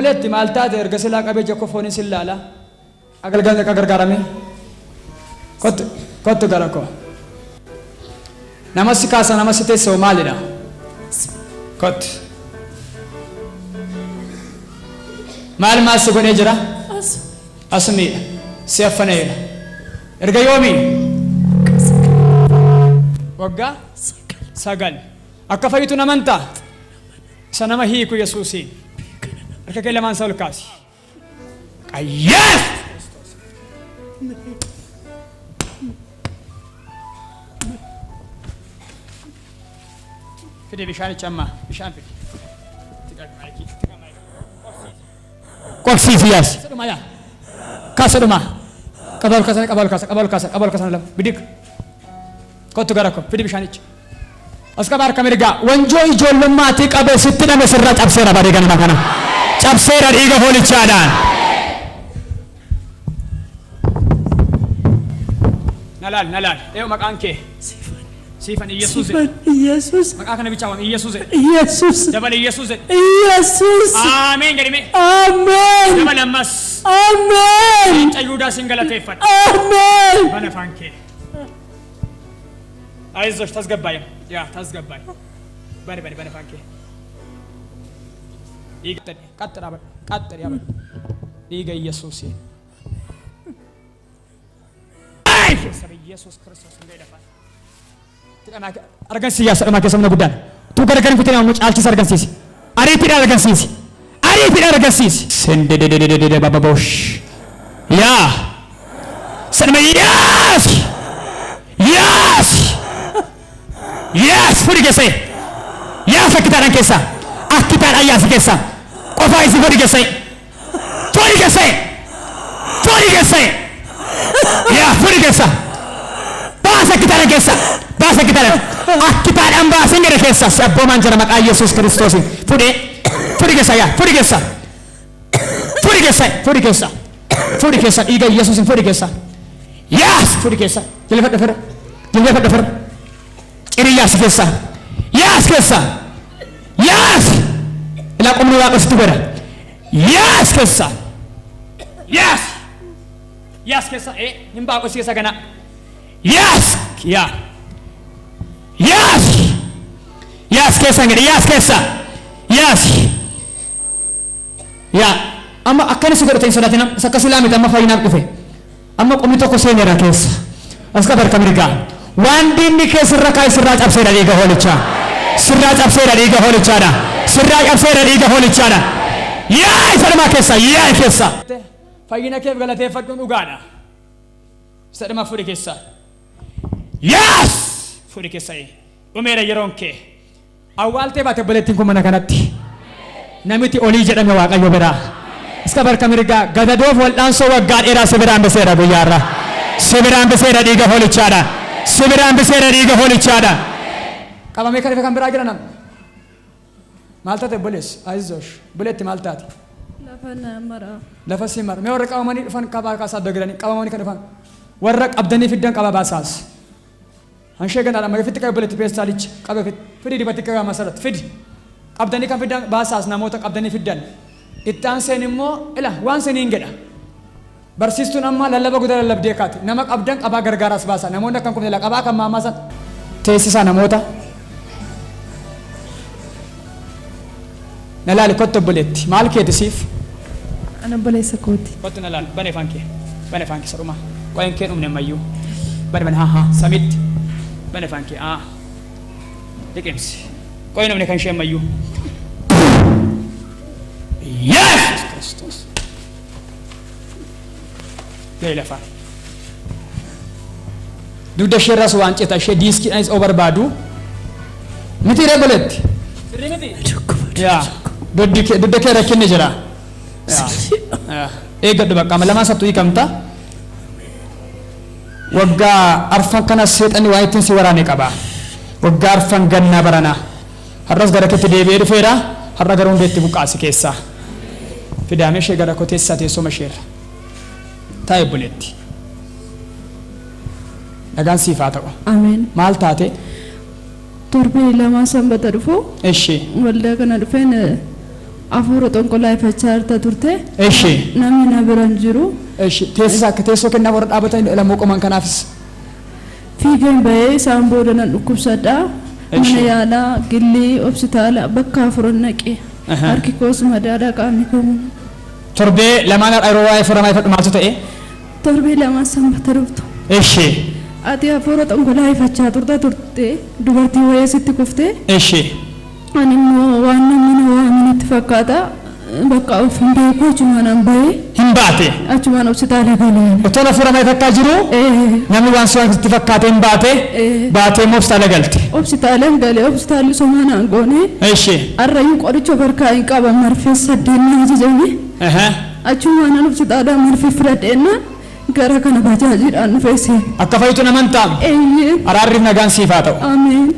obboleetti maal taate erga silaa qabee jokko fooniin sin laala agargaarame kottu gara koo nama si kaasa nama si teessoo maalidha kottu maal si godhee jira asumiidha si affaneera erga yoomii waggaa 9 akka fayyitu namantaa isa nama hiiku Yesuusiin harka kee lamaan isaa ol kaasi qayyeef fide bishaanicha ammaa bishaan fide qoqsiisi yaas sedhuma yaa kaasadhuma qabal kaasa lama bidik kottu gara koo fide bishaanicha as qabaar kamirgaa wanjoo ijoollummaatti qabee sitti dhame sirraa cabseera badee ganama kana cabseera dhiiga hoolichaadhaan nalaal eeyo maqaan kee siifan Iyesuus maqaa kana bichaa waan Iyesuus dabal Iyesuus aamen jedhime aamen dabal ammas aamen cayyuudaa sin galateeffadha aamen bana fankee አይዞሽ ታስገባኝ ታስገባኝ በኔ ፋንኬ ይገጠል ቀጥል ያበል ዲገ ኢየሱስ አይ ኢየሱስ ክርስቶስ እንደይደፋ ተቀና አርገንሲ ያሰማ ከሰምነ ጉዳን ቱ ገረገን ኩተና ነው ጫልቺ ሰርገንሲሲ አሪፒ አርገንሲሲ ሰንደደደደደ ባባቦሽ ያ ሰንመያስ Yes, furi kese. Yes, akitaran kesa. Akitar ayas kesa. Kofa isi furi kese. Furi kese. Ya, furi kesa. Bahasa akitaran kesa. Akitar amba singere kesa. Sabbo manjara mak Yesus Kristus. Furi kesa ya. Furi kesa. Iga Yesus furi kesa. Yes, furi kesa. Jelefa defer. Yes, ila qomni waaqa situ gara yes kessa nimba ko siya sagana yes kessa ngari ya amma akkana sigara tay sadatina sakasilamit amma fayinam dufe amma qomni tokko seenera kessa aska barka mirga waan dinni kee sirra kaay sirraa cabseera dhiiga hoolichaadha yaa isa keessa fayyina keef galateeffadhuun dhugaadha isa dhama furi keessa yaas furi keessa dhumeera yeroon kee awwaaltee baate obboleettiin kun mana kanatti namitti olii jedhame waaqayyo biraa iska barka mirgaa gadadoof waldhaansoo waggaa dheeraa sibiraan biseera guyyaarra sibiraan biseera dhiiga hoolichaadha qabamee kan kan biraa jiran maaltate boles aizosh buletti maaltate lafa simar me warra qabamanii dhufan qabaa kaasaa dogiranii qabamanii kan dhufan warra qabdanii fiddan qaba baasaas hanshee ganaadha ma fitti qabe buletti peestaalich qabe fidi dibatti qabe masarat fidi qabdanii kan fiddan baasaas namoota qabdanii fiddan ittaan seen immoo ila waan seeniin gedha barsiistuun amma lallaba guddaa lallabdee kaati nama qabdan qabaa gargaaraas baasa namoonni akkan kumne qabaa kan maamaasan teessisaa namoota nalaali kotto obboleetti maal keeti siif ana obboleessa kooti kotto nalaali bane fankee sadhuma qoyen kee dhumne mayyuu bane haa samitti bane fankee liqimsi qoyen dhumne kan ishee mayyuu Yesus Kristos Gailafa. Dugda sherras waan cita she diski is overbadu. Miti regulate. Miti. Ya. Dugda ke rakinne jira. Ya. Eeggadhu bakka lama sattu hiikamta. Waggaa arfan kana seexani waa ittiin si waraane qaba. Waggaa arfan ganna barana. Har'as gara keetti deebi'ee dhufeera. Har'a garuu hundeetti buqqaasi keessa. Fidaamee ishee gara koteessa teessuma isheerra. Taa'e buleetti. Nagaan siif haa ta'u. Ameen. Maal taate? Torbee lama sanbata dhufu. Ishee. Waldaa kana dhufeen Afuura xonqolaa ifachaa jirta turte. Eshi. Namni na biraan jiru. Eshi. Teessoo kennaa warra dhaabatan lamoo qoman kanaafis. Fiigeen bahee isaan booda nan dhukkubsadha. Mana yaalaa gillii hospitaala bakka afuran naqe. Harki koos madaadhaa qaamni koo. Torbee lamaan yeroo waa'ee furamaa ifadhu maaltu ta'e? Torbee lamaan sanbata dhuftu. Eshi. Ati afuura xonqolaa ifachaa turte dubartii wayii sitti kuftee. Eshi. Ani immoo waan namni na waamanitti fakkaata bakka of hin beeku achumaan bahee. Hin baate. Achumaan hospitaala galee. Otoo furamaa ifachaa jiru namni waan sun itti fakkaate hin baate baatee immoo hospitaala galte. Hospitaalaan galee hospitaalli somaanaan goone. Eshi. Arrayyuu qoricha barkaa hin qaban marfee 8 na ajajame. Achumaan hospitaala marfee fudhadheenna gara kana bajaajiidhaan dhufeesse. Akka fayyitu naman taa'u. Araarri nagaan siif haa ta'u. Ameen.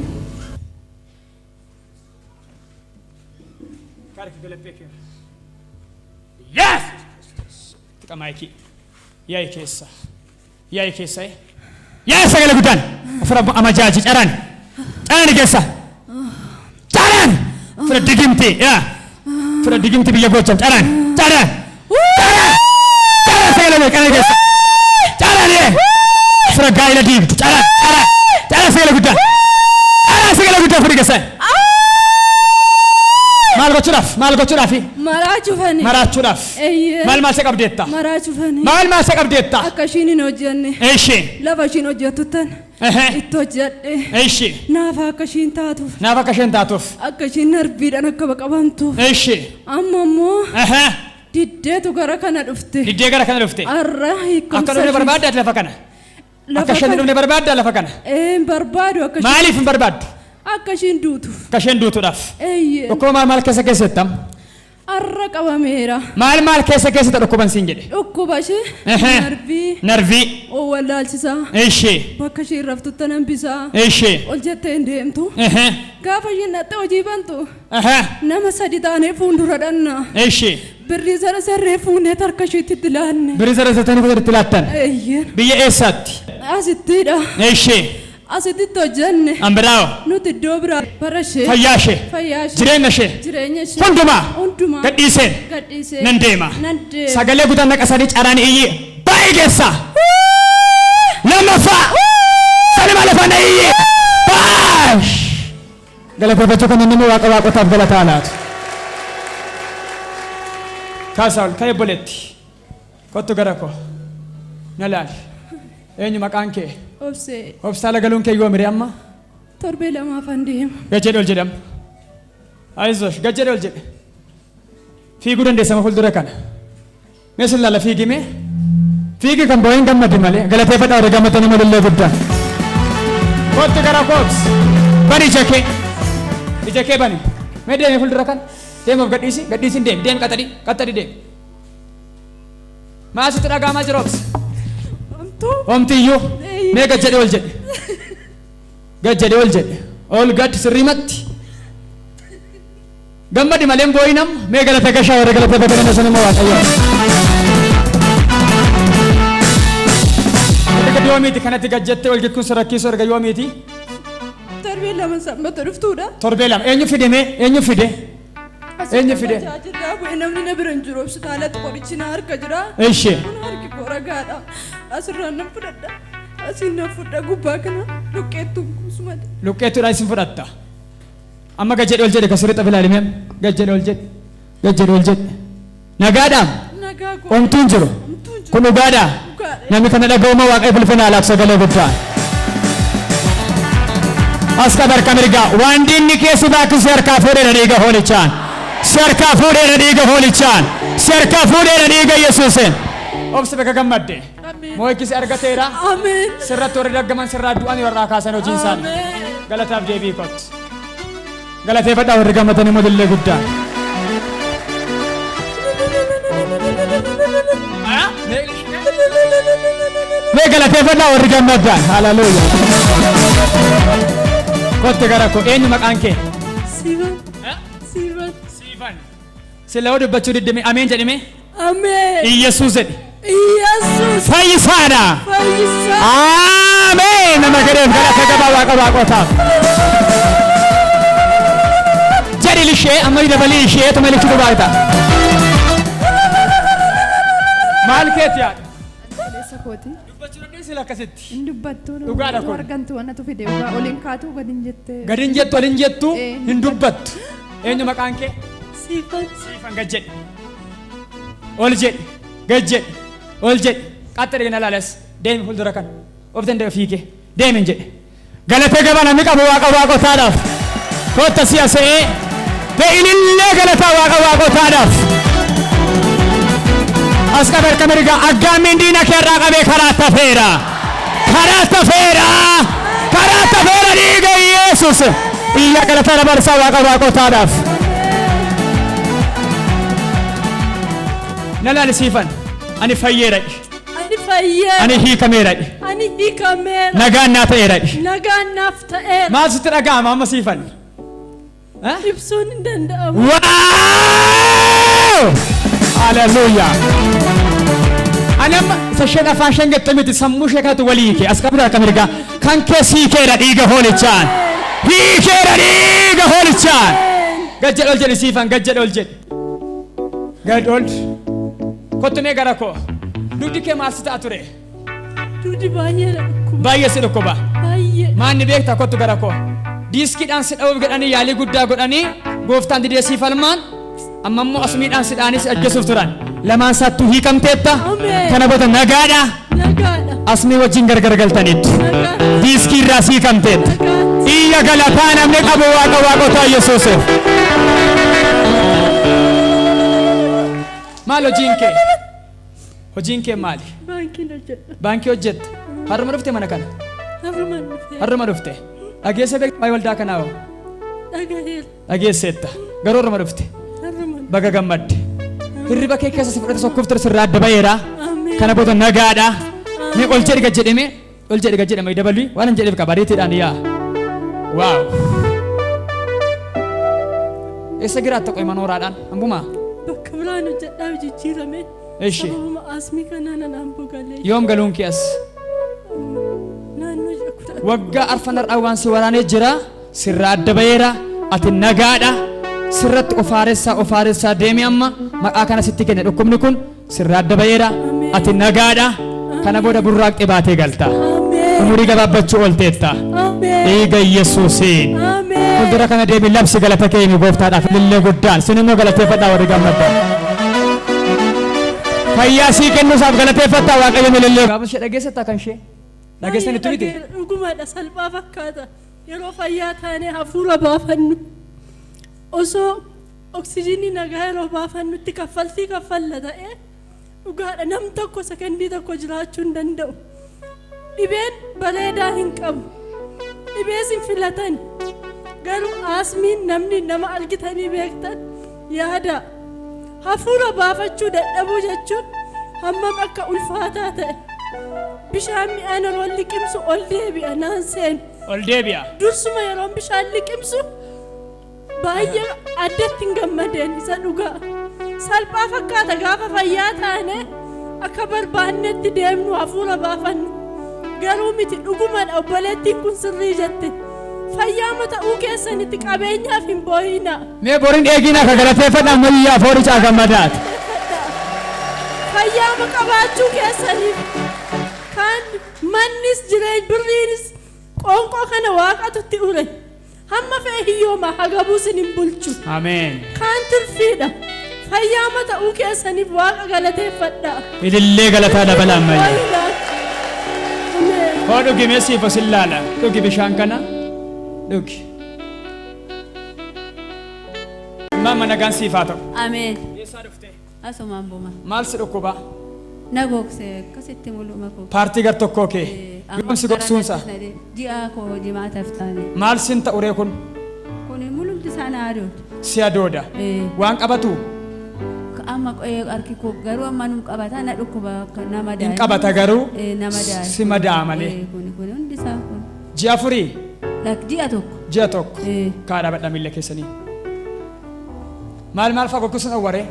Yes! Tika maiki. Yai kesa. Yai kesa. Yai sagale gudan. Afra amajaji caran. Caran kesa. Caran. Afra digimti ya. Afra digimti biya gocam caran. Caran. Caran. Caran sagale me caran kesa. Caran ye. Afra gaila digimti caran. Caran. Caran sagale gudan. Caran sagale gudan afra kesa. Maal gochuudhaafi? Maraachuufani. Maraachuudhaaf. Maal se qabdeetta? Maraachuufani. Maal se qabdeetta? Akka ishiin hin hojjenne. Eeshi. Lafa ishiin hojjettutan. Itti hojjedhe. Eeshi. Naafa akka ishiin taatuuf. Naaf akka isheen taatuuf. Akka ishiin narbiidhaan akka baqabamtuuf. Eeshi. Amma immoo. Diddeetu gara kana dhufte. Diddee gara kana dhufte. Arra hiikumsa. Akka dhufne barbaaddaat lafa kana. Akka isheen dhufne barbaaddaa lafa kana. Barbaadu akka ishiin. Maaliif hin barbaaddu? Akka ishiin duutuuf. Akka isheen duutuudhaaf. Dhukkuma maal keessattam? Arra qabameera. Maal keessatti dhukkuban siin jedhe? Dhukkuba ishee. Narvii. Wallaalchisaa. Eeshi. Bakka isheen raftutti hambisaa. Eeshi. Ol jettee hin deemtu. Gaafa isheen dhattee hojii bantu. Nama 3 taanee fuuldura dhannaa. Eeshi. Birrii sana sarree fuunee harka isheetti itti laanne. Birrii sana sarree itti laattan? Biyya eessaatti? Asittidha. Eeshi. Asitti hojjenne. Ambiraawo. Nuti iddoo biraa barashee. Fayyaashee. Jireenya ishee. Hundumaa. Gadhiiseen. Nan deema. Sagalee guddaan naqasanii caraan iyyee baay'ee geessa. Lammaffaa. Salima lafa na iyyee. Baash. Galateeffachuu kan inni waaqa waaqotaaf galataa laatu. Kaasaawul ka'ee boleetti. Kottu gara koo. Na laali. Eenyu maqaan kee? Obsee. Hospitaala galuun kee yoo mire amma? Torbee lamaaf an deema. Gajjedhe ol jedhama. Aizosh gajjedhe ol jedhe. Fiiguu dandeessama fuuldura kana. Mee sin laala fiigime? Fiigi kan boo'in gammadi malee galateeffadhaa warra gammadanii malillee guddaan. Kottu gara koobs. Bani ija kee bani. Mee deemi fuuldura kana. Deemuuf gadhiisi deemi. Deemi qaxxadi deemi. Maasitti dhagaamaa jira obsi. Omtiyyuu mee gajjedhe ol jedhe. Gajjedhe ol jedhe. Ol gad sirrimatti. Gammadi malee boo'inam mee galata gashaa warra galateeffatan sanimmoo waaqayyo. Erga yoomiiti kanatti gajjettee ol jechuun sarakkiisu erga yoomiiti? Torbee lama sanbata dhuftuudha. Torbee lama eenyu fide mee? Eenyu fide? Eenyu fide? Jirraa bu'ee namni na bira hin jiru hospitaalatti qorichi na harka jira. Eeshi. Harki koo ragaadha. Asirraan nan fudhadha. Asiin nan fudha gubbaa kana luqqeettuun kuusumade. Luqqeettuudhaan isin fudhatta. Amma gajjedhe ol jedhe kasirri xafi ilaalimee gajjedhe ol jedhe. Gajjedhe ol jedhe. Nagaadhaan. Nagaa koo. Omtuun jiru. Kun dhugaadhaa. Namni kana dhaga'uma waaqayyo filfina alaaf sagalee guddaa. As qabarka mirgaa waan diinni keessi baakisi harkaa fuudhee dhiiga hoolichaan. Serkaa fuudhee dhiiga hoolichaan. Serkaa fuudhee dhiiga Yesuuseen. Obsi bakka gammadde. Moo'ikisi argateera. Ameen. Sirratti warri dhaggaman sirraa du'anii warraa kaasan hojiin isaanii. Galataaf deebii kottu. Galateeffadhaa warri gammadanii modillee guddaa. Mee galateeffadhaa warri gammadaan. Hallelujah. Kottu gara koo eenyu maqaan kee? Siivan. Sila hoo dubbachuu diddime ameen jedhime? Ameen. Iyesuus jedhe. Iyesuus. Fayyisaadha. Ameen. Nama gadheef galata gabaa waaqa waaqotaaf. Amari lishe, amari dabali lishe, to malik dubaita. Maal keetiya? Sakooti. Dubbachuu sila akkasitti. Indubbattu. Dhugaadha kun. Argantu wanatu fide ugaa olin kaatu gadin jette. Gadin jettu olin jettu hin dubbattu. Eenyu maqaan kee? Siifan. Siifan gad jedhi. Ol jedhi. Gad jedhi. Ol jedhi. Qaxxee dhigna laales. Deemi fuuldura kan. Of danda'e fiigee. Deemi jedhi. Galatee gabaa namni qabu waaqa waaqotaadhaaf. Kootta si'a se'ee. Be'ilillee galataa waaqa waaqotaadhaaf. As qabar kameriga aggaamiin diina keerraa qabee karaa tafeera. Karaa tafeera. Karaa tafeera dhiiga Yesuus. Iyya galataa dabarsaa waaqa waaqotaadhaaf. Nalaan siifan. Ani fayyeera. Ani fayyeera. Ani hiikameera. Ani hiikameera. Nagaan naa ta'eera. Nagaan naaf ta'eera. Maal sitti dhaga'ama amma siifan? Ibsuun hin danda'amu. Waaw! Hallelujah. Anam sashen afaan shan gettamiti sammuu sheekatu walii kee as qabda kamirga kan kee siikeera dhiiga hoolichaan. Hiikeera dhiiga hoolichaan. Gajjal ol jedhi siifan gajjal ol jedhi. Gad ol. Kottumee gara koo. Dugdi kee maal si ta'a ture? Dugdi baay'ee dhukkuba. Baay'ee si dhukkuba. Baay'ee. Maanni beektaa kottu gara koo. Diiskiidhaan si dha'uuf jedhanii yaalii guddaa godhanii gooftaan didee siif almaan amma immoo asmiidhaan sidhaanis ajjeesuuf turan. Lamaan saattuu hiikamteetta. Kana booda nagaadha. Nagaadha. Asmii wajjin gargar galtaniitu. Nagaadha. Diiskii irraa hiikamteetta. Iyya galataa namni qabu waaqa waaqotaa Yesuusiif. Maal hojiin kee? Hojiin kee maali? Baankiin hojjedha. Baankii hojjetta. Har'uma dhufte mana kana? Har'uma dhufee. Har'uma dhufte. Dhageessa beektaa waldaa kanaa hoo? Dhagaheera. Dhageesseetta. Garuu har'uma dhufte. Har'uma. Baga gammadde. Hirriba kee keessa si fudhate sokkuuf ture sirraa adda baheera. Ameen. Kana booda nagaadha. Mee ol jedhi gad jedhime. Ol jedhi gad jedhame dabalii waan hin jedheef qaba ariitiidhaan yaa. Waaw. Eessa jiraatta qoy manooraadhaan? Ambumaa? Bakka biraan hojjedhaa jijjiirame. Eshi. Sababuma asmii kanaan amboo galee. Yoom galuun kee as? Naannoo kudha. Waggaa arfan har'aa waan si waraanee jira. Sirraa adda baheera. Ati nagaadha. Sirratti ofaaressaa deemi amma maqaa kana sitti kenne dhukkubni kun sirraa adda baheera. Ati nagaadha. Kana booda burraaqxee baatee galta. Umurii gabaabbachuu oolteetta. Dhiiga Yesuusiin. Fuuldura kana deemi labsi galata kee himi gooftaadhaaf ilillee guddaan sin immoo galateeffadhaa warri gammaddan. Fayyaa sii kennuusaaf galateeffadhaa waaqayyo ilillee. Gaafa ishee dhageessattaa kan ishee? Dhageessanitti miti? Dhugumaadha salphaa fakkaata. Yeroo fayyaa taanee hafuura baafannu. Osoo oksijiinii nagaa yeroo baafannutti kaffaltii kaffalla ta'ee dhugaadha nam tokko sekendii tokko jiraachuu hin danda'u. Dhibeen bareedaa hin qabu. Dhibees hin filatan. Garuu asmiin namni nama argitanii beektan yaada. Hafuura baafachuu dadhabuu jechuun hammam akka ulfaataa ta'e. Bishaan mi'aan yeroo liqimsu ol deebi'a naan seenu. Ol deebi'a. Dursuma yeroo bishaan liqimsu baay'ee addatti hin gammadeen isa dhugaa. Salphaa fakkaata gaafa fayyaa taane akka barbaannetti deemnu hafuura baafannu. Garuu miti dhugumadha obboleettiin kun sirrii jette. Fayyaama ta'uu keessanitti qabeenyaaf hin boo'inaa. Mee boriin eeginaa ka galateeffadhaa mayyaa foorichaa gammadaati. Fayyaama qabaachuu keessaniif kan mannis jireenya birriinis qoonqoo kana waaqatutti ure. Hamma fe'e hiyyooma hagabuu sin hin bulchu. Ameen. Kaan tirfiidha. Fayyaama ta'uu keessaniif waaqa galateeffadhaa. Ilillee galataa dabalaa ammayyaa. Hoo dhugi mee siif osin laala. Dhugi bishaan kana. Dhugi. Maama nagaan siif haa ta'u. Ameen. Eessaa dhuftee? Asumaan buma. Maal si dhukkuba? Na gogsee akkasitti mul'uma koo. Paartii gar tokkoo kee. Yoom si gogsuunsa? Ji'a koo jimaataaf taane. Maal sin ta'uree kun? Kun mul'umti isaan aduuti. Si adooda. Waan qabatu? Amma qoyee harki koo garuu amma nu qabata na dhukkuba nama daa. Hin qabata garuu nama daa. si madaa malee. Kun hundi isaa kun. Ji'a afurii? Ji'a tokko. Ji'a tokko. Kaadhaa badhaa miila keessanii. Maal maal fa'aa goggisuun dhowwaree?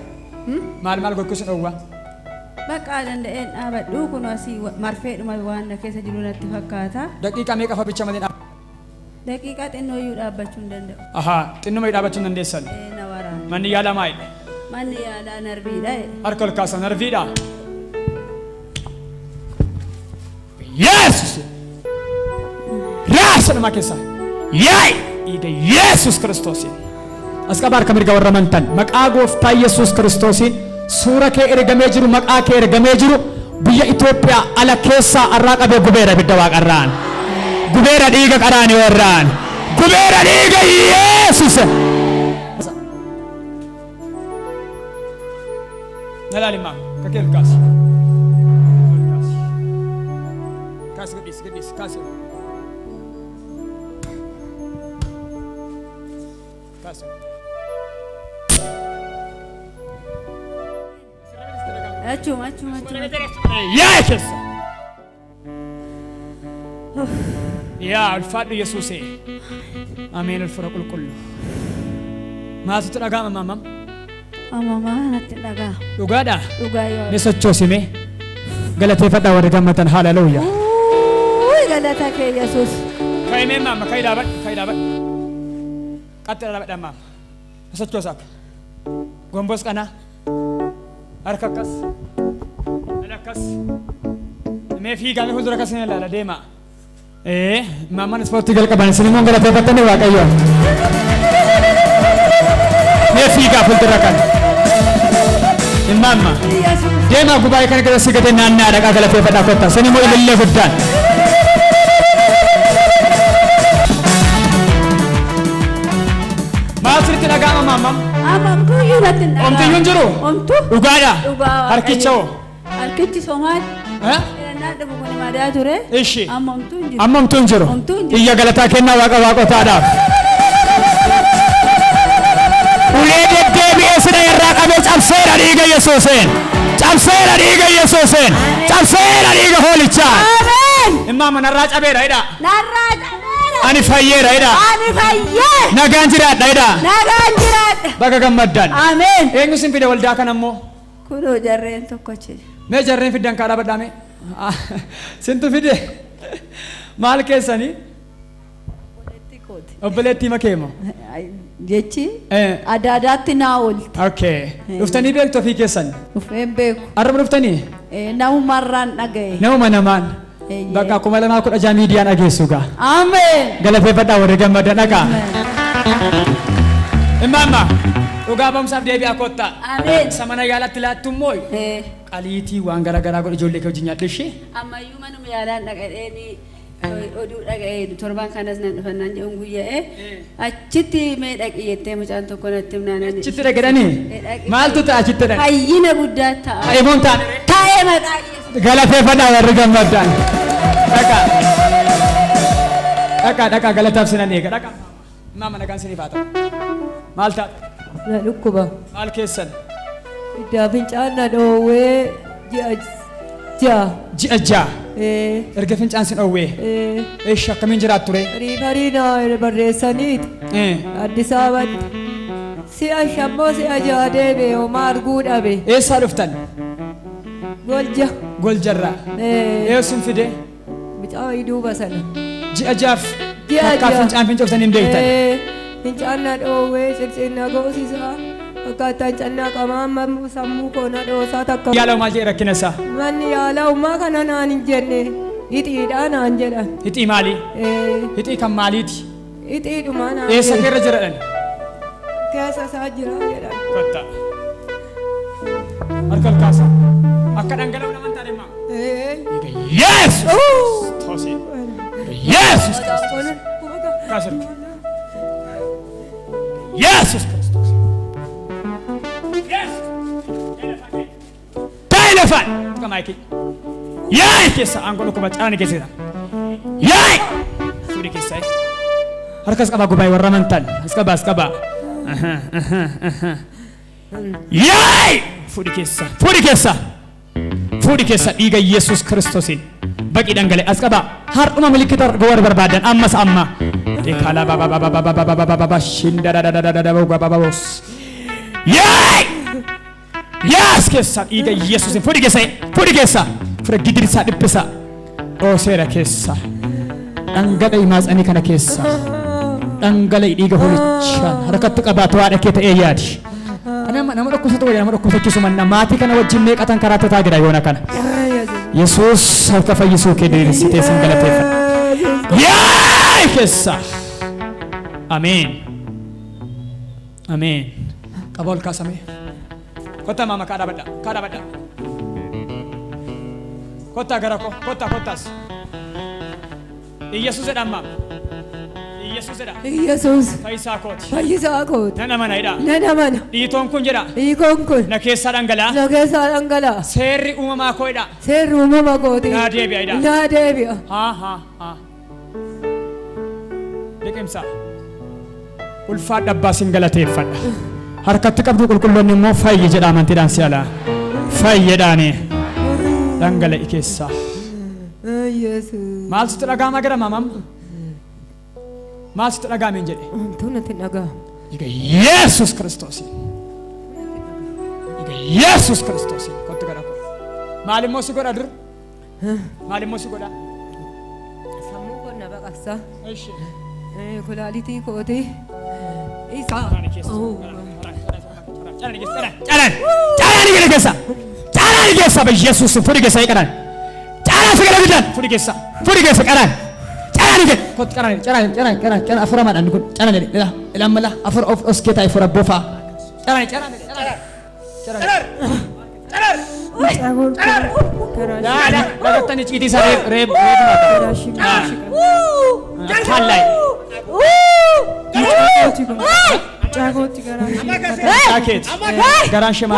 Maal maal goggisuun dhowwa? Bakka danda'een dhaabadhuu kun asii marfeedhuma waan na keessa jiru natti fakkaata. Daqiiqaa meeqa fa bicha malee Daqiiqaa xinnoo iyyuu dhaabbachuu hin danda'u. Ahaa, xinnuma dhaabachuu hin dandeessan. Na waraana. Manni yaalaa maayidha? Manni yaalaa narbiidha. Harka ol kaasa narviidha. Yesus! Raasa namaa keessa. Yaay! Dhiiga Yesus Kiristoosiin. As qaba harka mirga warra amantan. Maqaa gooftaa Yesus Kiristoosiin suura kee ergamee jiru, maqaa kee ergamee jiru biyya Itoophiyaa ala keessaa arraa qabee gubeera ibidda waaqarraan. Gubeera dhiiga qaraani warraan. Gubeera dhiiga Yesus. Nalaali maam, kakee kaasi. Kaasi gadhiis, kaasi. Kaasi. Achuma. Yaa keessa. Yaa ulfaadhu Yesuusee. Ameen ulfura qulqullu. Maasitu dhagaama maamam. Amamaa natti dhagaa. Dhugaadha. Dhugaa yoo. Ni sochoosime. Galateeffadhaa warri gammatan haaleluyyaa. Galata kee Yesuus. Kaa'imee maama ka'ii dhaabadhu. Qaxxira dhaabadhaa maama. Ni sochoosaaka. Gomboos qanaa. Harka akkas. Dhala akkas. Mee fiigaa fuuldura akkas ni ilaala deemaa. Maamaan ispoortii jalqaban isin immoo galateeffattanii waaqayyoon. Mee fiigaa fuuldura kan. Maama. Deemaa gubaa'ee kana keessa sigatee naannaa dhaqaa galateeffadhaa kottaa. Isin immoo ilillee guddaan. Maasirratti dhagaama maamam. Amamtuu iyyuu natti hin dhagaa. Omtiyyuu hin jiru? Omtuu? Dhugaadha. Dhugaa. Harkicha hoo? Harkichi Somaali. Naa dhufu kun madaa ture. Ishi. Amamtuu hin jiru. Amamtuu hin jiru. Omtuu hin jiru. Iyya galataa kennaa waaqa waaqotaadhaaf. Ulee deddeebi'ee sida irraa qabee cabseera dhiiga Yesuuseen. Cabseera dhiiga Yesuuseen. Cabseera dhiiga hoolichaa. Ameen. Immaama narraa cabeera hidha. Narraa cabeera. Ani fayyeera hidha. Ani fayyee. Nagaan jiraadha hidha. Nagaan jiraadha. Baga gammaddan. Ameen. Eenyu sin fide waldaa kan ammoo? Kunoo jarreen tokkochi. Mee jarreen fiddan kaadhaa badhaame? Sintu fide? Maal keessanii? Obboleettii makeemo? Jechi adaadaatti naa oolti. Okay. Dhuftanii beektu ofii keessan? Dhufeen beeku. Arraba dhuftanii? Namumarraan dhaga'e. Namuma namaan. Bakka 2016 miidiyaan dhageessu gaa. Ameen. Galateeffadhaa warri gammadan dhagaa. Immaamma dhugaa ba'umsaaf deebi'aa kottaa. Ameen. Samana yaalatti laattu immoo qaliitii waan garaagaraa godhe ijoollee kee wajjin nyaadhu ishee. Ammayyuu manuma yaalaan dhaqadheeni oduu dhaga'ee torban kanas nan dhufannaan jedhuun guyyaa'ee achitti mee dhaqi jettee mucaan tokko natti himnaan. Achitti dhaqedhanii? Maaltu ta'a achitti dhaqe? Fayyina guddaa ta'a. Ta'ee moon taane? Taa'ee maqaa Yesuus. Galateeffadhaa warri gammadan. Dhaqa galataaf sinan eega dhaqa. Maama nagaan sinii baata. Maal taate? Na dhukkuba. Maal keessan? Iddaa fincaan na dhoowwee ji'a ja'a. Erga fincaan sin dhoowwee. Eesh akkamiin jiraat ture? Riifarii na barreessaniiti. Addis Ababatti. Si'a shammoo si'a ja'a deebi'e homaa arguu dhabe. Eessaa dhuftan? Golja. Goljarraa. Eessuun fide? Bicaa duuba sana. Ji'a jaaf. Ji'a Akka fincaan fincooftanii hin beektan. Fincaan na dhoowwee circirna goosisaa. Akkaataan cannaa qamaa sammuu koo na dhoosaa takka. Yaalaa maal jedhe rakkina isaa? Manni yaalaa ummaa kana naan hin jenne. Hixiidhaa naan jedhan. Hixii maali? Hixii kan maaliiti? Hixiidhumaa naan Eessa keerra jiradhan? keessa isaa jira jedhan. Kotta. Harka ol kaasa. Akka dhangala'u naman taane maa? Yesus! Toosi. Yesus! Kaasa. Yesus Kristus. Telefon. Buka maiki. Yaay keessa angolo kuma caani keessa. Yaay. Suri keessa. Harkas qaba gubaay warra mantan. As qaba. Yaay. Fudi keessa. Dhiiga Yesus Kiristoosiin. Baqi dhangale as qaba. Har'uma malikita gowar barbaadan ammas amma. Dekala baba shinda baba bos. Yaay! Yaas keessa dhiiga Yesuusin fudi keessa. Fura gidirsaa dhibbisa. Ooseera keessa. Dhangala himaasanii kana keessa. dhangala'e dhiiga hoolichaan harkatti qabaatu haadha kee ta'ee yaadi. Nama dhukkubsatu wayya nama dhukkubsachiisu manna maatii kana wajjin meeqatan karaa tataa jira yoona kana. Yesuus harka fayyisuu kee diriirsitee sin galateeffadha. Yaa keessa. Ameen. Ameen. Qaba ol kaasamee. Kottaa maama kaa dhaabadha. Kaa dhaabadha. Kottaa gara koo. Kottaas. Yesuus jedhama maama. Yesuus jedha. Yesuus. Fayyisaa kooti. Fayyisaa kooti. Nan amana jedha. Nan amana. Dhiitoon kun jedha. Dhiikoon kun. Na keessaa dhangala'a. Na keessaa dhangala'a. Seerri uumamaa koo jedha. Seerri uumamaa kooti. Naa deebi'a jedha. Naa deebi'a. Haa. Liqimsa. Ulfaadha abbaa sin galateeffadha. Harkatti qabdu qulqulloonni immoo fayyi jedha amantiidhaan si alaa. Fayyi jedhaani. Dhangala'i keessaa. Yesuus. Maal sitti dhaga'ama gara maamam? Maal sitti dhaga'ame hin jedhe? Amtuu natti dhaga'ama. Dhiiga Yesuus Kiristoosiin. Dhiiga Yesuus Kiristoosiin. Kottu gara koo. Maal immoo si godha dur? Maal immoo si godha? Sammuu koo na baqaqsa. Eeshi. Kulaalitii kooti. Isaa. Caalaani keessa. Caalaani keessa ba Yesuus furi keessa qaran. Caalaa sagala bidan furi keessa. Furi keessa qaran. Caalaani keessa. Kot qaran afura madhan kun caalaani ila mala afur of osketa afura bofa. Caalaani. Dah, lagatan iciti sa reb Chalai. Sakit. Garan shema.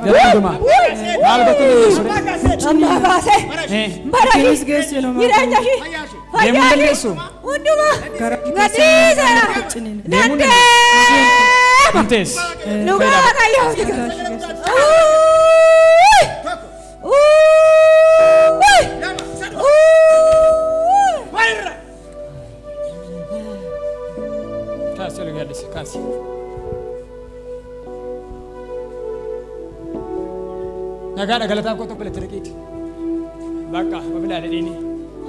Garan duma. Mal bakun sore. Demun desu. Mantes. Kasih. Naga galata aku tu boleh terkait. Baka, apabila ada ini,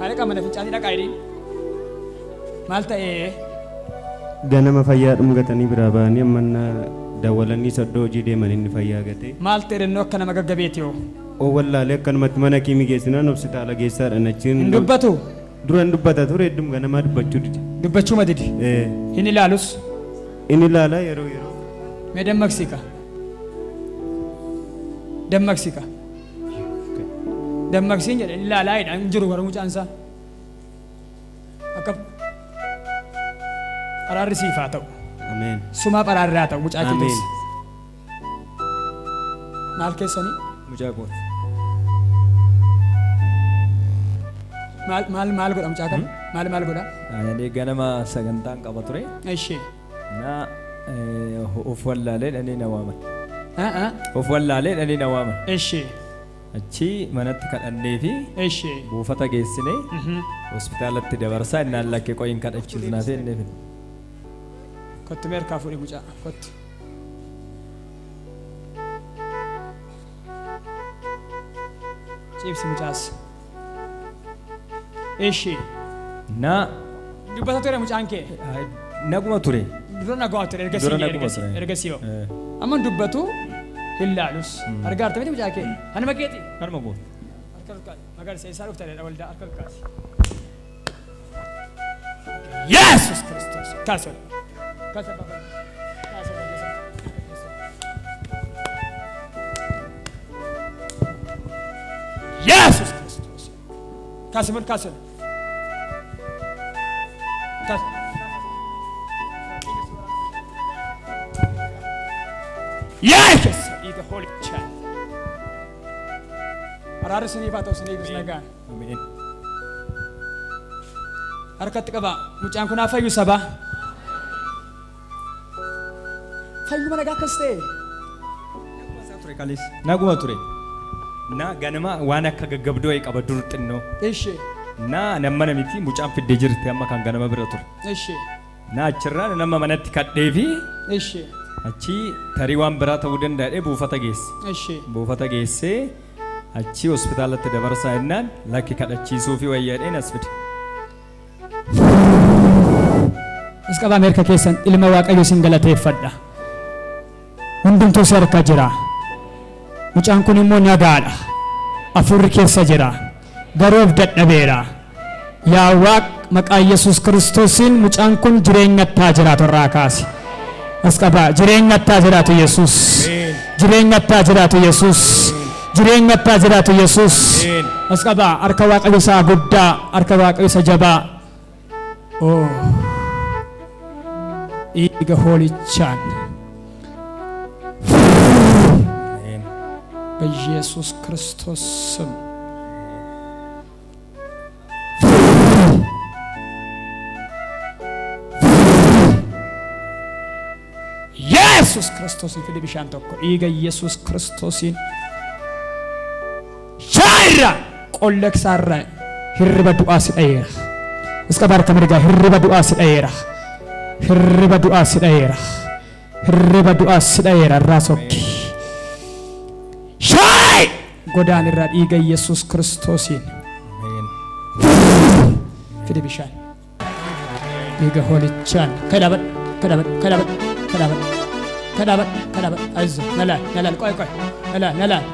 hari kamu nak fincani nak ini. Malta Ganama fayyaadhuma gatanii biraa ba'anii ammanna dawwalanii saddoo hojii deemanii inni fayyaa gate. Maal xixinnoo akkana magaggabeeti hoo? Oo wallaalee akkanumatti mana kiimii geessinaan hospitaala geessaadhaan achiin. Hin dubbatu? Duraan dubbata ture heddum ganamaa dubbachuu dide. Dubbachuu didi? Hin ilaalus? Inni ilaalaa yeroo. Mee dammaqsiika? Dammaqsiin jedhe ilaalaa jedha hin jiru garuu mucaansaa. Akka araarri siif haa ta'u. Ameen. Sumaa araarri haa ta'u mucaa keessa. Maal keessanii? Mucaa kooti. Maal godha mucaa kana? Maal godha? Ani ganama sagantaan qaba ture. Ishee. Na of wallaalee dhanii na waaman. Of wallaalee dhanii na waaman. Ishee. Achi manatti kadhannee fi Ishee. buufata geessinee hospitaalatti dabarsaa innaan lakkee qoyin kadhachiisnaa ta'e Kottu meerkaa fuudhi mucaa. Kottu. Ciibsi mucaas. Ishee. Na Dubbata ture mucaan kee. naguma ture. Dura nagaa ture ergasii hoo. Eh. Amma dubbatu hin laalus. Argaa artamiti mucaa kee. Hanuma keeti. Kanuma goon. Harka lukkaati. Magariisa isaa dhuftadha waldaa harka lukkaati. Yesus Kiristoos. Kaasoo. Kaasoo baabaa. Yesus Kiristoos. Kaasoo. Kaasoo. Yes! Eat the holy child. Araara siniif haa ta'u siniif nagaan. Ameen. Harkatti qaba. Mucaan kun haa fayyu sabaa. Fayyuma nagaa akkas ta'e. Naguma ture. Na ganama waan akka gaggabdoo qaba dur xinnoo. Ishee. Na nama miti mucaan fiddee jirti amma kan ganama bira ture. Ishee. Na achirraa nama manatti kadhee fi Ishee. achi tarii waan biraa ta'uu danda'e buufata geesse. Ishee. Buufata geessee achi hospitaalatti dabarsaa jennaan lakki kadhachiisuu fi wayyaadheen as fide. Asqaba Ameerika keessan ilma Waaqayyo sin galateeffadha. Hundumtuu si harka jira. Mucaan kun immoo nagaadha. Afurri keessa jira. Garuu of dadhabeera. Yaa Waaq maqaa Yesuus Kiristoosiin mucaan kun jireenyattaa jiraatu irraa kaasi. Asqaba jireenyattaa jiraatu Yesuus. Jireenyattaa jiraatu Yesuus. Jireenyattaa jiraatu Yesuus. Asqaba harka Waaqayyo isaa guddaa, harka Waaqayyo isa jabaa. Oh. Dhiiga hoolichaan በኢየሱስ ክርስቶስ ስም ኢየሱስ ክርስቶስን ፊድ ቢሻን tokko dhiiga ኢየሱስ ክርስቶስን ሻይራ ቆለክሳራ hirriba du'aa si dhayeera iska barka mirgaa hirriba du'aa si dhayeera hirriba du'aa si dhayeera hirriba du'aa si dhayeera irraa sokki shaay godaan irraa dhiiga Yesuus Kiristoosiin fidi bishaan dhiiga hoolichaan kadhabat ayzo nalaal qoy nalaal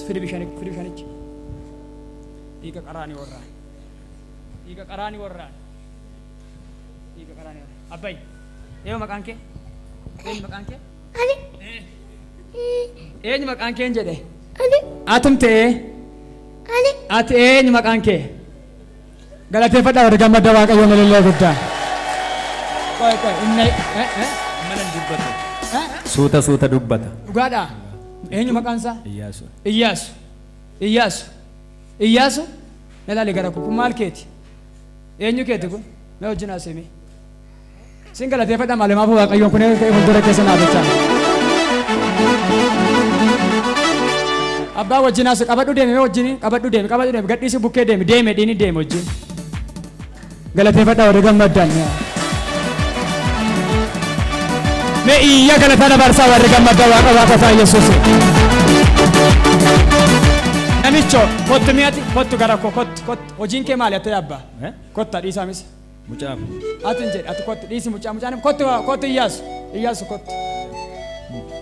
fidi bishaanichi dhiiga qaraanii warraan dhiiga qaraanii warraan abbay eenyu maqaan kee eenyu maqaan kee jedhe atumtee ati eenyu maqaan kee galateeffadhaa warra gammadda Waaqayyo malallee guddaa qoy inni Mana dubbata. Suuta dubbata. dhugaadhaa eenyu maqaan isaa Iyyaasu nalaali gara kun maal keeti eenyu keeti kun mee wajjin haasemi sin galateeffadhaa maalimaaf Waaqayyoon kun fuuldura keessa naafachaa abbaa wajjin haase qabadhu deemi mee wajjin qabadhu deemi gadhiisi bukkee deemi dhiini deemi wajjin galateeffadhaa warra gammaddaan mee iyya galataa dabarsaa warra gammaddaa Waaqa isaa Yesuus namicho kottu mi'ati kottu gara koo kottu hojiin kee maali attee abbaa kotta dhiisaamis Mucaaf. atin jedhe ati kottu dhiisi mucaan kottu Iyyaasu kottu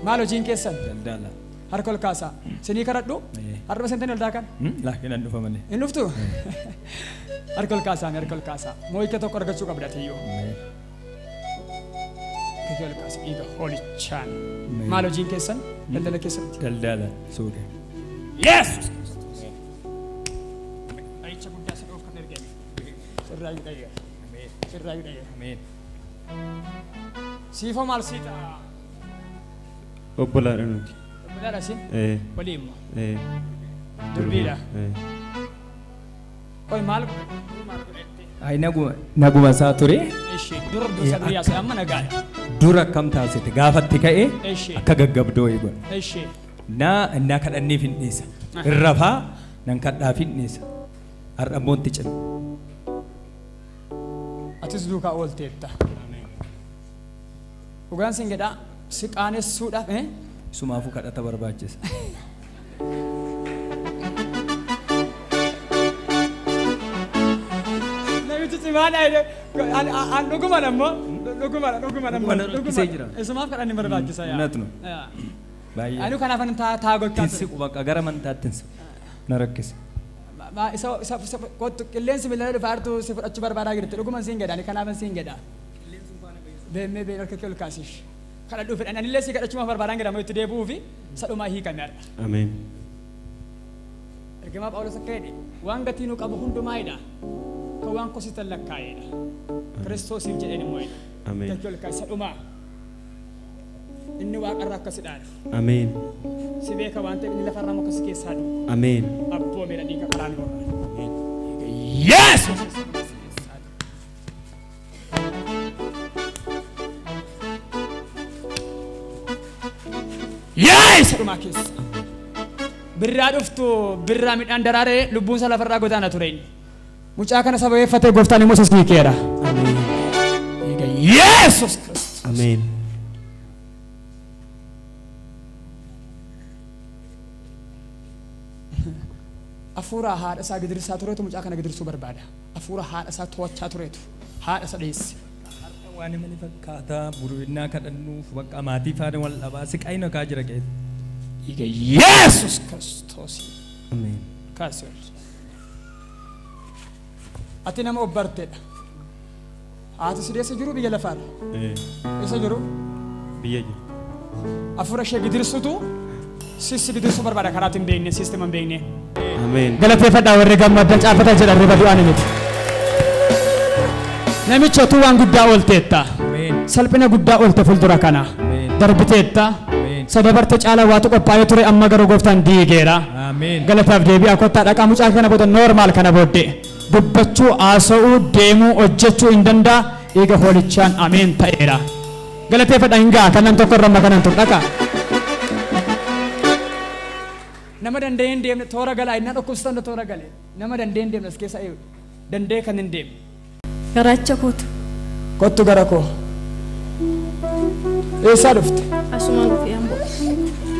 maal hojiin keessan Daldala. harka ol kaasaa sinii kadhadhu har'a sentanii ol daakan Laakiin an dhufamane. hin dhuftu harka ol kaasaa moo'ika tokko argachuu qabda tiyyoo kee ol kaasa dhiiga hoolichaan maal hojiin keessan daldala keessatti Daldala. Suuqe. Yesus ayicha guddaa si dhoof kan ergame sirraayyuu dhayeera Ameen. siifoo maal sii ta'a Obbolaadha nuti. Obbolaadha sin walii immoo durbiidha qoy maal godhette Ay naguma isaa ture. dura dursa guyyaa sai amma nagaadha Dura akkam taasite gaafatti ka'ee Eshi. akka gaggabdoo eegon. ishee Naa kadhanniif hin dhiisa. Irrafaa nan kadhaaf hin dhiisa. Har'ammoonti cina. atis duukaa oolteetta dhugaan sin jedhaa si qaanessuudhaaf Sumaafuu kadhata barbaachisa. namichi cimaan an dhuguman ammoo Rakkisee jira. isumaaf kadhanni barbaachisa Natnu. Baay'ee. anu kanaaf an taa gochaa Tinsi qubaqa gara mantaattinsa. Na rakkise. isa kottu qilleensi miilara dhufa artuu si fudhachuu barbaadaa jirti dhuguman siin jedha ani kanaafan siin jedha beemee been harka kee ol kaasish kadhadhuu fedhan anillee si kadhachumaaf barbaadaan jedhamu itti deebi'uu fi sadhumaa hiikame har'a Ameen. ergamaa Phaawulos akka jedhe waan gatii nu qabu hundumaa'edha kan waan kositan lakkaa'edha kiristoosiif jedheen immoo Ameen. harka kee ol kaasi sadhumaa inni waaqarraa akkasi dhaalu Ameen. si beeka waan ta'eef inni lafarraa muka si keessaa dhufu Ameen. abboo meedha dhiiga qaraan gorra Yesus sadhumaa keessa birraa dhuftu birraa midhaan daraaree lubbuun isaa lafarraa godaana ture inni mucaa kana sababeeffatee gooftaan immoo isas hiikeera Yesus Kristos Ameen. Afuura haadha isaa gidirsaa tureetu mucaa kana gidirsuu barbaada. Afuura haadha isaa to'achaa tureetu haadha isa dhiyeesse. Waan mani fakkaataa buruunnaa kadhannuuf bakka maatii faana wal dhabaa siqayna kaa jira qe'ee. Dhiiga Yesuus Kiristoos. Ameen. Kaasee. Ati nama obbarteedha. Haati si deessa jiru biyya lafaadha. Isa jiru Biyya jiru. afuura ishee gidirsutu sissi gidirsuu barbaada karaa ittiin beekne siistima hin beekne. Ameen. Galateeffadhaa warri gammadan caafata jedhan riba du'aan miti. Namicha utuu waan guddaa oolteetta. Salphina guddaa oolte fuuldura kana. Darbiteetta. Sababarte caalaa waatu qophaa'ee ture amma garuu gooftaan diigeera. Galataaf deebi'aa kottaa dhaqaa mucaa kana booda noormaal kana booddee dubbachuu haasa'uu deemuu hojjechuu hin danda'a dhiiga hoolichaan ameen ta'eera. Galateeffadhaa hin ga'a kanan tokko irra amma kanan ture dhaqaa. Nama danda'ee hin deemne toora galaa inni dhukkubsatan toora galee nama danda'ee hin deemne as keessa danda'ee kan hin deemne. Garaacha kootu. Kottu gara koo. Eessaa dhufte? Asumaan dhufee amboo.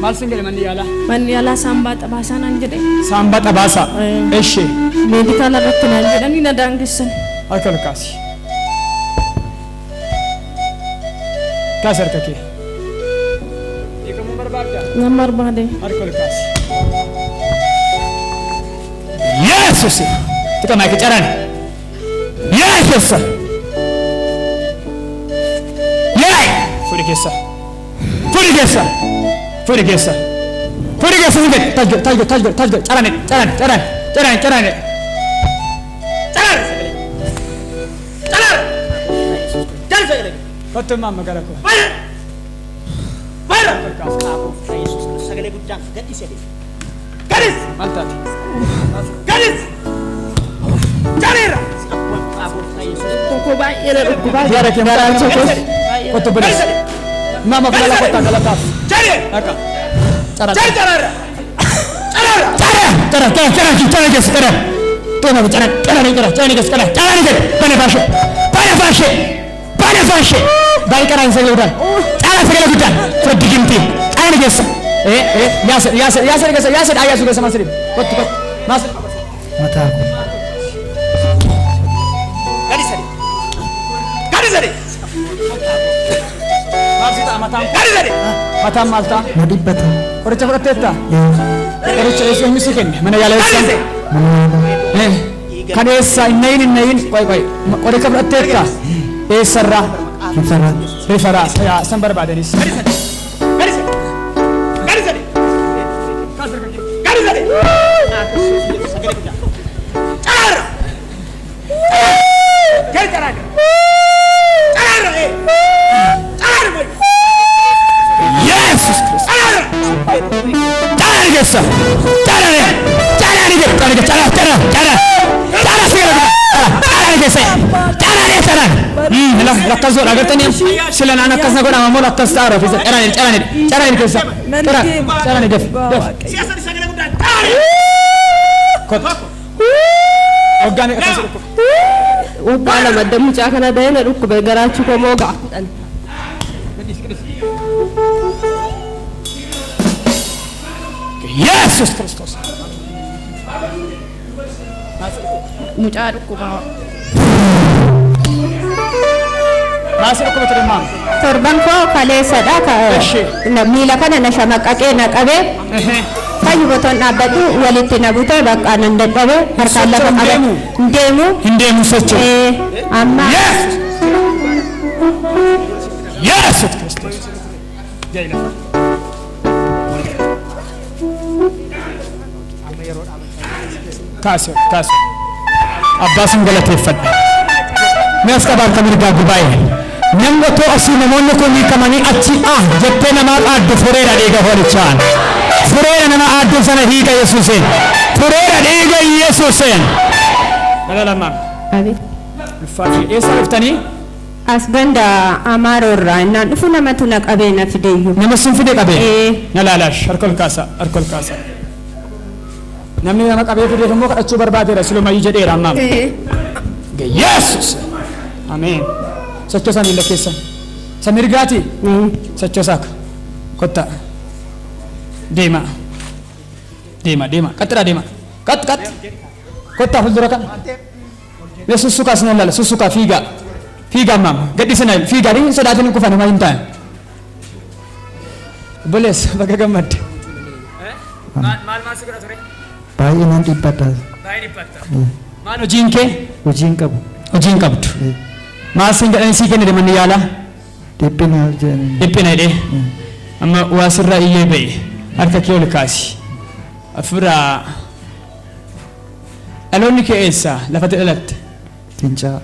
Maal sin jedhe manni yaalaa? Manni yaalaa saambaa xabaasaa naan jedhe. Saambaa xabaasaa. Eeshee. Meedikaala irratti naan jedhanii na daangessan. Harka lukaasi. Kaasi harka kee. Eegamuu barbaaddaa? Nan barbaade. Harka lukaasi. Yesuus. Tika maayika caraan. Yesuus. Fuudhi keessa. Fuudhi keessa. Fuudhi keessa. Fuudhi keessa hin gadi. Taajga. Carane. Kottu mamma gara koo. Sagalee guddaan gadhiisee deema. Gadis. Maal taate? Gadis. Jareera. Tokko baay'ee na dhukkubaa. Gara kee garaacha koo. Kottu bilis. Mama bilala kottaa galataaf. Jare. Akka. Cara. Baik kan yang saya udah. Cara segala gudan. Pergi gimpi. Cara biasa. Yasir ayah sudah sama Sri. Kot. Mas. Mata aku. Gadis tadi. Masih tak mata. Gadis tadi. Mata malta. Modip bata. Kau cakap teta. Kau cakap itu misikin. Mana ya lesan? Kadesa inain. Koi. Kau cakap teta. Esarra. Rifara. Ya sambar badanis. Gadis tadi. Lakas zo agar tanya sila anak kas nago nama mau lakas taruh bisa cara ini kesa cara ini def siasa di sana gudan kot ogane kas Ubbala madam mucaa kana bahee na dhukkube garaachi koo moo ga'a kudhan. Yesus Kristus. Mucaa dhukkubaa. Masih aku betul mam. Torban koo kaleessadha miila kana na shamaqqaqee na qabee fayyu botoon dhaabbadhu walitti na butee bakka nan dadhabe harkaan lafa qabe hindeemu sochoo amma Yesus Kristus. Kasih Abbasin galateeffadha. Mees qabaar kan mirgaa gubaa'e namni otoo asii namoonni kun hiikamanii achi jettee namaa dhaaddu fureera dhiiga hoolichaan fureera nama aaddu sana hiika Yesuuseen fureera dhiiga Yesuuseen galalamaan ulfaatee eessa dhuftanii as ganda Amaaroo irraa innaan dhufu namatu na qabee na fideeyyu nama sin fide qabee na laalaash harkol kaasa namni nama qabee fideef immoo kadhachuu barbaadeera silumayyuu jedheera ammaam Yesus Amen. Sochosa miila keessan. Samirgaati. Sochosaak. Kotta. Deema. Qaxxira deema. Qat qat. Kottaa fuuldura kan. Mee sussukaa sinan lala sussukaa fiigaa. Fiigaa maama gadhi sinan fiigaa ni sodaatiin hin kufan hin ta'an. Obboleessa bakka gammadde. Maal si godha ture? Baay'ee nan dhiphata. Baay'ee dhiphata. Maal hojiin kee? Hojiin qabu. Hojiin qabdu. Maal siin jedhanii sii kenne deemanni yaalaa? Dhiphina jedhanii. Dhiphina jedhee. Amma waa sirraa iyyee ba'e harka kee ol kaasi. Afuraa dhaloonni kee eessa lafatti dhalatte? Fincaa.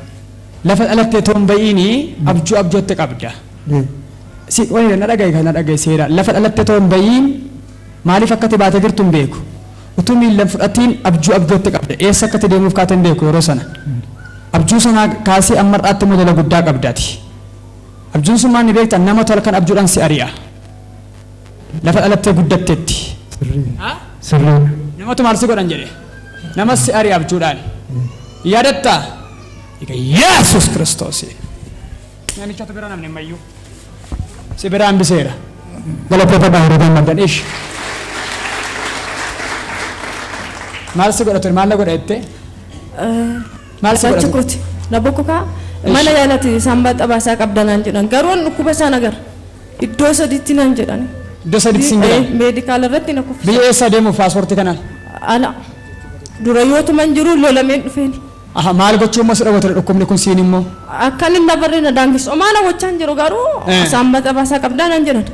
Lafa dhalattee toon ba'iini abjootte qabda. Si wani na dhagaye seera lafa dhalattee toon ba'iin maaliif akkati baatee jirtu hin beeku. Utuu miillan fudhatiin abjootte qabda. Eessa akkati deemuuf kaatan beeku yeroo sana. Abjuu sana kaasee amma har'aatti modela guddaa qabdaati. Abjuun sun maal ni beektan nama tola kan abjuudhaan si ari'a. Lafa dhalattee guddatteetti. Sirrii. Namatu maal si godhan jedhe. Nama si ari'a abjuudhaan. Yaadattaa? Yesus Kiristoos. Namichatu bira namni mayyuu. Si bira hambiseera. Galateeffadhaa yeroo gammaddan ishi. Maal si godha ture maal na godha jettee? Maal si godha ture? Sachukuti na bokkokaa mana yaalati sanbata baasaa qabdanaan jedhan garuun dhukkuba isaan agar iddoo sadiitti nan jedhan. Iddoo sadiitti sin jedhan? Meedikaala irratti na kuffisa. Biyya eessa deemuuf paaspoortii kanaan? Ala dura yootuman jiru lolameen dhufeeni. Aha maal gochuu immoo si dhawwatudha dhukkubni kun siin immoo? Akkanin dabarre na daangis omaana gochaan jiru garuu sanbata baasaa qabdanaan jedhan.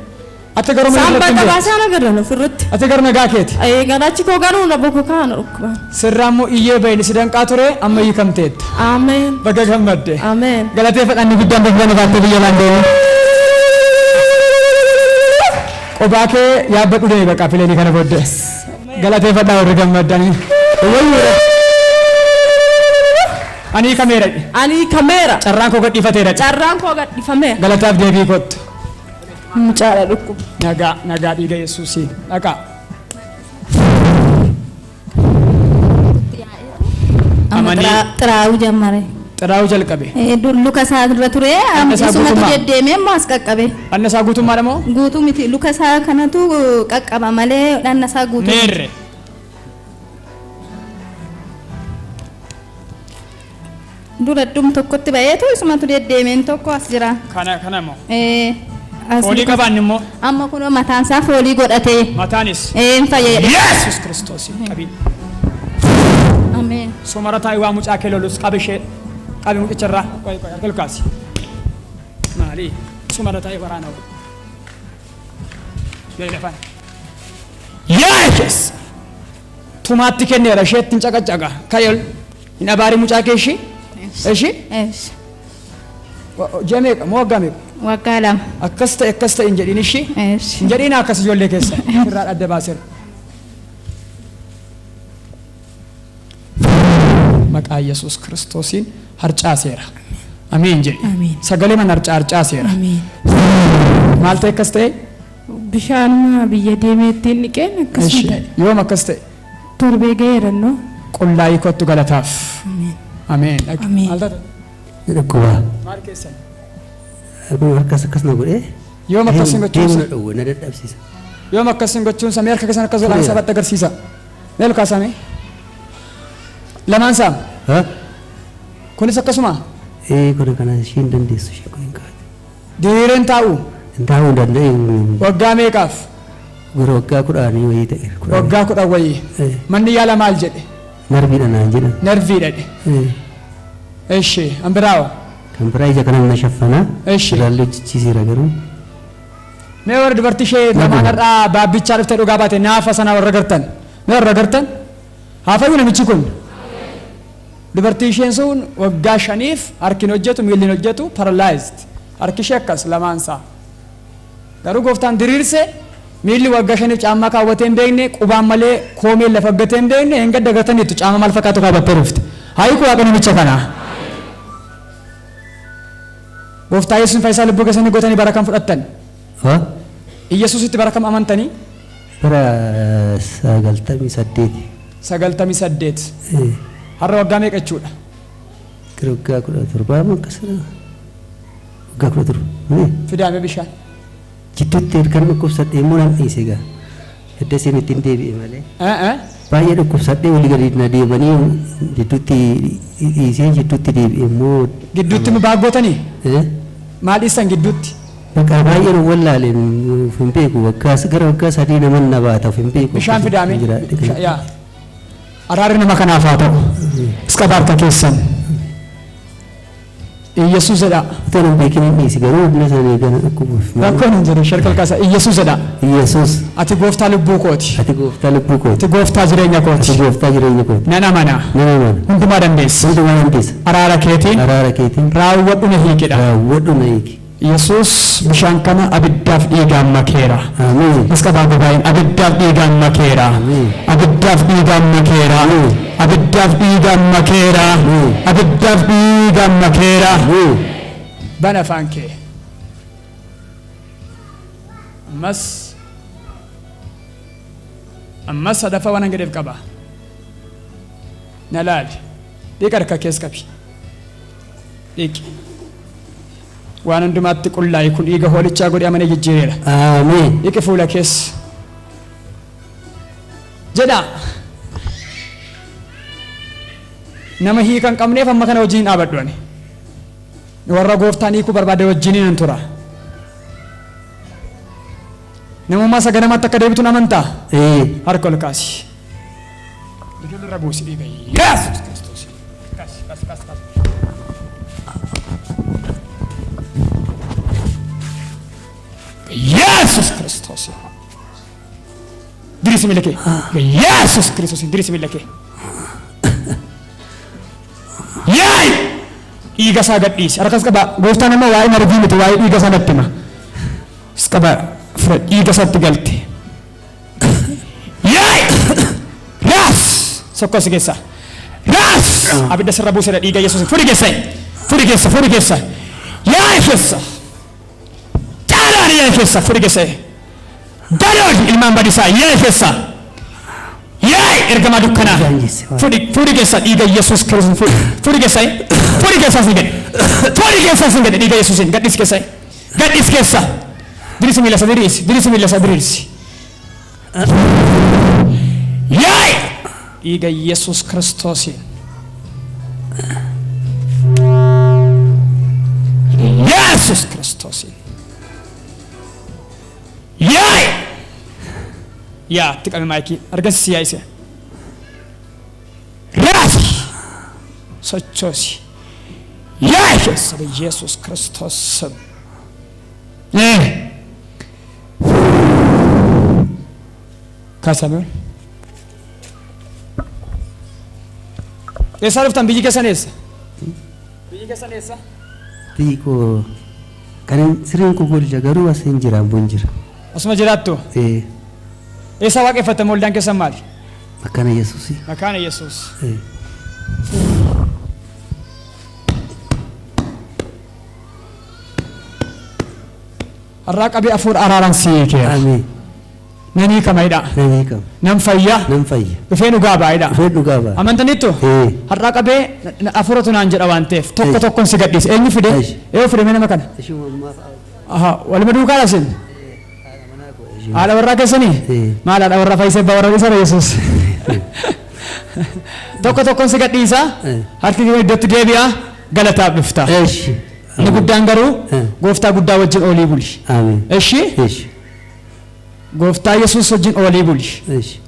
Ati garuu mana irratti sanbata baasaa na gadan ofirratti. Ati garuu nagaa keeti? Garaachi koo garuu na bokkokaa na dhukkubaan. Sirraa immoo iyyee bayni si danqaa ture amma hiikamteetta. Ameen. Bakka gammadde. Ameen. Galateeffadhaan guddaan bakka nagaattee biyya laandee. Qophaa kee yaabbadhu deemi bakka fileenii kana booddee. Galateeffadhaa warri gammaddanii. Ani kameera. Ani kameera. Carraan koo gadhiifateera. Carraan koo gadhiifameera. Galataaf deebii kottu. Mucaadha dhukkuba. Nagaa dhiiga Yesuusiin. Dhaqaa. Xiraa'uu jammare. Xiraa'uu jalqabe. Luka isaa irra ture isumatu deddeemee immoo as qaqqabe. Dhanna isaa guutummaadha moo? Guutuu miti luka isaa kanatu qaqqaba malee dhanna isaa guutuu. Meerre. Dura dhum tokkotti ba'eetu isumatu deddeemeen tokko as jira. Kana moo? Foolii qabaan immoo? Amma kunoo mataan isaa foolii godhatee. Mataanis? Hin fayyade. Yesus Kiristoos qabiin. Ameen. Sumara taa'ee waa mucaa kee lolus qabishee qabi mucicharraa ilkaasi. Maali? Sumara taa'ee waraana oolu. Yoo lafaan. Yesus! Tumaatti kenneera isheetti hin caqacaqa. Kayol hin abaarii mucaa kee ishii? Ishii? Ji'a meeqa moo waggaa meeqa? Waggaa lama. Akkas ta'e hin jedhin ishii? Hin jedhin akkas ijoollee keessa irraa adda baaseera. Maqaa Yesuus Kiristoosiin harcaaseera. Amiin jedhi. Sagalee mana harcaaseera. Maal ta'e akkas ta'e? Bishaan biyya deemee ittiin dhiqeen akkasuma ta'e. Yoom akkas ta'e? Torbee ga'eerannoo. Qullaa'ii kottu galataaf. Ameen. Maal ta'e? Dhukkubaa. Maal keessan? Akkas na godhee. Yoom akkas hin gochuunsa? Deemna dhowwe na dadhabsiisa. Yoom akkas hin gochuunsa? Mee harka keessan akkas godhaan sabatti agarsiisa. Mee lukaasame? Lamaan saam? Kunis akkasuma? Kana ishiin dandeessu ishee kun hin kaate. Diriireen taa'u? Hin taa'uu hin danda'e. Waggaa meeqaaf? Gara waggaa 10 wayii ta'e. Waggaa 10 wayii. Manni yaala maal jedhe? Narbiidha naan jedhan. Narviidha jedhe. Eshi ambiraawo? Kan biraa ija kana na shaffana. Eshi. Ilaallee jijjiisiira garuu. Mee warra dubartii ishee lamaan har'aa baabbichaa dhuftee dhugaa baate naafa sana warra gartan. Mee warra gartan? Haa fayyu namichi kun. Dubartii isheen sun waggaa 5 harki hin hojjetu miilli hin hojjetu paralyzed. Harki ishee akkas lamaan isaa. Garuu gooftaan diriirse miilli waggaa 5 caammaa kaawwatee hin beekne qubaan malee koomeen lafa gatee hin beekne hin gadda gataniitu caama maal fakkaatu kaawwattee dhufte. Haayikuu waaqa namicha kanaa. Gooftaa Yesuus fayyisaa lubbuu keessanii gootanii bara kam fudhattan? Yesuusitti bara kam amantanii? Bara 98. 98. Har'a waggaa meeqa jechuudha? Waggaa 17 akkasuma. Waggaa 17. Fidaame bishaan. Jidduutti kan dhukkubsadhe immoo nan dhiise egaa. Edda isin ittiin deebi'e malee. baay'ee dhukkubsadhee walii gadi na deemanii jidduutti dhiisee jidduutti deebi'e immoo gidduutti nu baaggootanii eh, maal dhiisan gidduutti bakka baay'ee nu wallaaleen of hin beeku gara waggaa 3 naman na baata of hin beeku bishaan fidaame jiraadhe kana. yaa araarri nama kanaaf haa ta'u iska barka keessan Yesuusidha Utuu hin beekin hin dhiisi garuu humna sana eegana dhukkubuuf. rakkoon hin jiru sharkal kaasa Yesuusidha Yesuus ati gooftaa lubbuu kooti ati gooftaa lubbuu kooti. ati gooftaa jireenya Ati kooti gooftaa jireenya kooti. nan amana Nama mana. hundumaa dandeessa Hundumaa dandeessa. araara keetiin Araara keetiin raawwadhu na hiikidha raawwadhu na hiiki. Yesuus bishaan kana abiddaaf dhiigaan makeera Ameen. iska baay'een abiddaaf dhiigaan makeera abiddaaf dhiigaan makeera abiddaaf dhiigaan makeera abiddaaf dhiigaan makeera bana afaan kee ammas sadafa waan gadiif qaba na laali dhiiqa harka kees qabi dhiiqi waan hundumaatti qullaa'e kun dhiiga hoolichaa godhe amane jijjiireera Ameen. dhiiqi fuula kees jedha nama hiikan qabneef amma kana wajjin dhaabadhu ani warra gooftaan hiikuu barbaade wajjiniin hin tura namummaa isa ganamaatti akka deebituun amantaa harka ol kaasi ijoollee buusi dhiiga Yesuus Kiristoos kas Yesuus Kiristoos dirisi miila kee Yesuus Kiristoos dirisi miila kee yaay dhiiga isaa gadhiisi harkas qaba gooftaan amma waa'ee margii miti waa'ee dhiiga isaa natti hima as qaba fira dhiiga isaatti galte yaay raas sokkos keessa raas abidda sirra buusedha dhiiga Yesuus furi keessa yaay keessa caalaan yaay keessa furi keessa daroon ilmaan badisaa yaay keessa yaay ergamaa dukkanaa furi keessa dhiiga Yesuus Kiristoos furi keessa sin gadi dhiiga Yesuusin gadhis keessa dirisi miila isa diriirsi yaay dhiiga Yesuus Kiristoosin Yesuus Kiristoosin yaay yaa itti qabe maayikii argasiisi yaa'ise raasi sochoosi yaay keessa Yesuus Kiristoos kaasame eessaa dhuftan biyyi keessan eessa Biyyi koo kan sireen koo golja garuu as hin jiraan bu'in jira. asuma jiraattu eessa waaqeffatta moldaan keessan maali Makaana Yesuusii. makaana Yesuus har'aa qabee afuur araaraan sii keera Ameen. nanii kamaidha Namni kam. nan fayya Nam fayya. dhufee dhugaa baay'idha Dhufee dhugaa ba'a. amantaniittu har'aa qabee afuuratu naan jedha waan ta'eef tokko tokkoon si gadhiise eenyu fide eenyu fide mee nama kana Ishuma ammaaf aha waluma duukaa dhasin haadha warraa keessanii maal haadha warraa fayyisee abbaa warraa isa Yesuus tokko tokkoon si gadhiisa harki kee iddootti deebi'a galataaf dhufta Eeshi. inni guddaan garuu gooftaa guddaa wajjin oolii buli Ameen. eshi Eeshi. gooftaa Yesuus wajjin oolii buli Eeshi.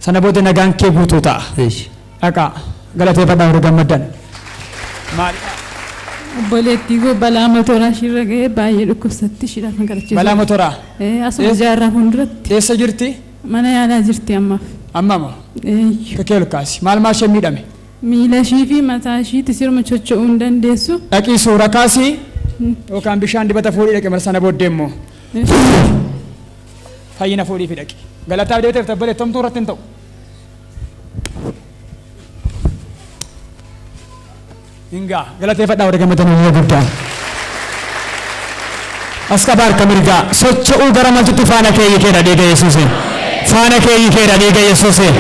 sana booda nagaan kee guutuu ta'a Eeshi. dhaqaa galateeffadhaa warra gammaddan maali Obboleettii koo balaa motoraa ishirra ga'ee baay'ee dhukkubsatti ishidhaan magarichiisa. balaa motoraa Asuma jaarraa fuulduratti eessa jirti mana yaalaa jirti ammaaf. amma moo kakee lukkaasi maal maal ishee miidhame Miila ishii fi mataa ishiitti sirma socho'uu hin dandeessu. dhaqii suura kaasii yookaan bishaan dibata fuudhii dhaqe mara sana booddee immoo fayyina fuudhii fi dhaqe galataaf deeteef tabbalee tomtuu irratti hin ta'u. Hingaa galateeffadhaa warra gammadan yoo guddaan. As qabaa harka mirgaa socho'uu gara maltutti faana kee hiikeedha dhiiga Yesuusin. Faana kee hiikeedha dhiiga Yesuusin.